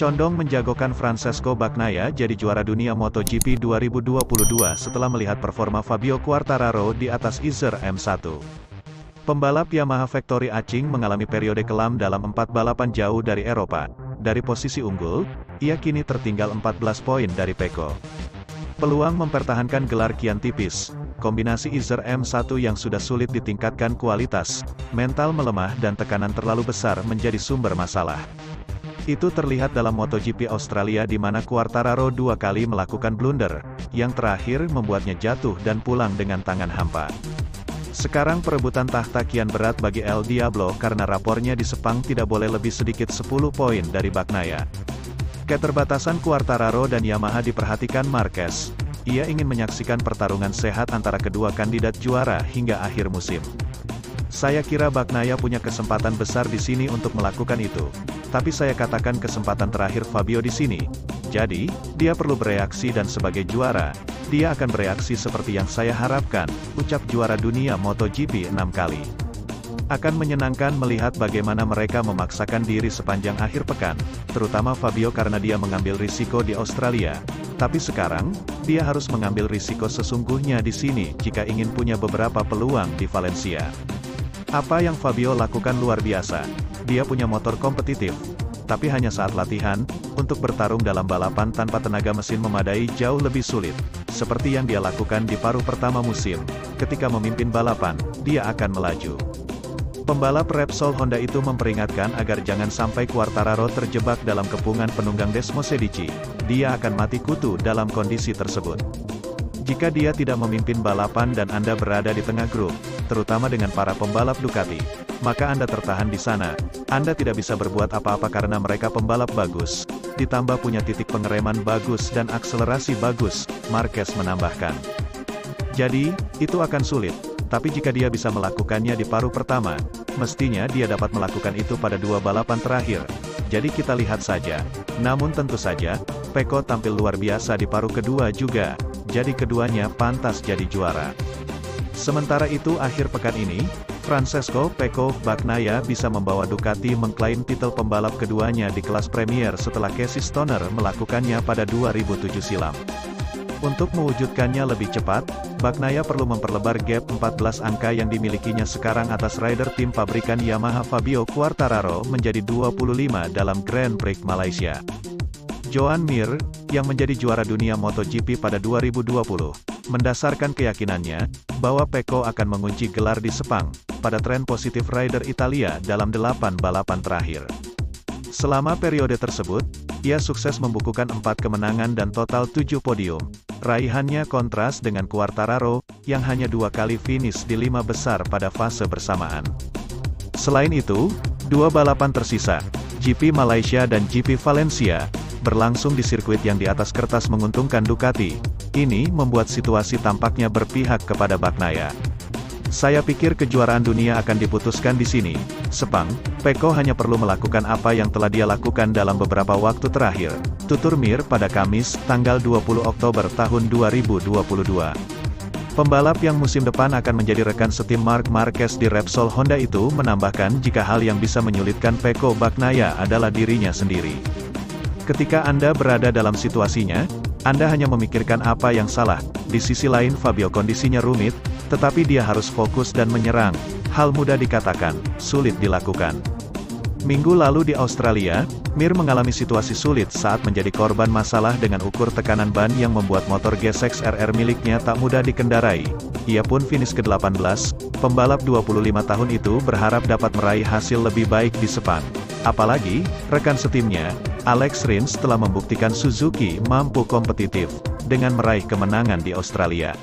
condong menjagokan Francesco Bagnaia jadi juara dunia MotoGP 2022 setelah melihat performa Fabio Quartararo di atas Isser M1. Pembalap Yamaha Factory Acing mengalami periode kelam dalam 4 balapan jauh dari Eropa. Dari posisi unggul, ia kini tertinggal 14 poin dari Pecco. Peluang mempertahankan gelar kian tipis. Kombinasi Isser M1 yang sudah sulit ditingkatkan kualitas, mental melemah dan tekanan terlalu besar menjadi sumber masalah. Itu terlihat dalam MotoGP Australia di mana Quartararo 2 kali melakukan blunder, yang terakhir membuatnya jatuh dan pulang dengan tangan hampa. Sekarang perebutan tahta kian berat bagi El Diablo karena rapornya di Sepang tidak boleh lebih sedikit 10 poin dari Bagnaia. Keterbatasan Quartararo dan Yamaha diperhatikan Marquez. Ia ingin menyaksikan pertarungan sehat antara kedua kandidat juara hingga akhir musim. Saya kira Bagnaia punya kesempatan besar di sini untuk melakukan itu. Tapi saya katakan kesempatan terakhir Fabio di sini. Jadi, dia perlu bereaksi dan sebagai juara, dia akan bereaksi seperti yang saya harapkan, ucap juara dunia MotoGP 6 kali. Akan menyenangkan melihat bagaimana mereka memaksakan diri sepanjang akhir pekan, terutama Fabio karena dia mengambil risiko di Australia. Tapi sekarang, dia harus mengambil risiko sesungguhnya di sini jika ingin punya beberapa peluang di Valencia. Apa yang Fabio lakukan luar biasa. Dia punya motor kompetitif, tapi hanya saat latihan, untuk bertarung dalam balapan tanpa tenaga mesin memadai jauh lebih sulit. Seperti yang dia lakukan di paruh pertama musim, ketika memimpin balapan, dia akan melaju. Pembalap Repsol Honda itu memperingatkan agar jangan sampai Quartararo terjebak dalam kepungan penunggang Desmosedici. Dia akan mati kutu dalam kondisi tersebut. Jika dia tidak memimpin balapan dan Anda berada di tengah grup, terutama dengan para pembalap Ducati, maka Anda tertahan di sana. Anda tidak bisa berbuat apa-apa karena mereka pembalap bagus, ditambah punya titik pengereman bagus dan akselerasi bagus, Marquez menambahkan. Jadi, itu akan sulit, tapi jika dia bisa melakukannya di paruh pertama, mestinya dia dapat melakukan itu pada 2 balapan terakhir. Jadi kita lihat saja. Namun tentu saja, Pecco tampil luar biasa di paruh kedua juga, jadi keduanya pantas jadi juara. Sementara itu akhir pekan ini, Francesco Pecco Bagnaia bisa membawa Ducati mengklaim titel pembalap keduanya di kelas Premier setelah Casey Stoner melakukannya pada 2007 silam. Untuk mewujudkannya lebih cepat, Bagnaia perlu memperlebar gap 14 angka yang dimilikinya sekarang atas rider tim pabrikan Yamaha Fabio Quartararo menjadi 25 dalam Grand Prix Malaysia. Joan Mir, yang menjadi juara dunia MotoGP pada 2020, mendasarkan keyakinannya bahwa Pecco akan mengunci gelar di Sepang, pada tren positif rider Italia dalam 8 balapan terakhir. Selama periode tersebut, ia sukses membukukan 4 kemenangan dan total 7 podium. Raihannya kontras dengan Quartararo, yang hanya 2 kali finish di 5 besar pada fase bersamaan. Selain itu, 2 balapan tersisa, GP Malaysia dan GP Valencia, berlangsung di sirkuit yang di atas kertas menguntungkan Ducati. Ini membuat situasi tampaknya berpihak kepada Bagnaia. Saya pikir kejuaraan dunia akan diputuskan di sini. Sepang, Pecco hanya perlu melakukan apa yang telah dia lakukan dalam beberapa waktu terakhir, tutur Mir pada Kamis, tanggal 20 Oktober tahun 2022. Pembalap yang musim depan akan menjadi rekan setim Marc Marquez di Repsol Honda itu menambahkan jika hal yang bisa menyulitkan Pecco Bagnaia adalah dirinya sendiri. Ketika Anda berada dalam situasinya, Anda hanya memikirkan apa yang salah. Di sisi lain Fabio kondisinya rumit, tetapi dia harus fokus dan menyerang. Hal mudah dikatakan, sulit dilakukan. Minggu lalu di Australia, Mir mengalami situasi sulit saat menjadi korban masalah dengan ukur tekanan ban yang membuat motor G6 RR miliknya tak mudah dikendarai. Ia pun finish ke-18, pembalap 25 tahun itu berharap dapat meraih hasil lebih baik di Sepang. Apalagi, rekan setimnya, Alex Rins telah membuktikan Suzuki mampu kompetitif, dengan meraih kemenangan di Australia.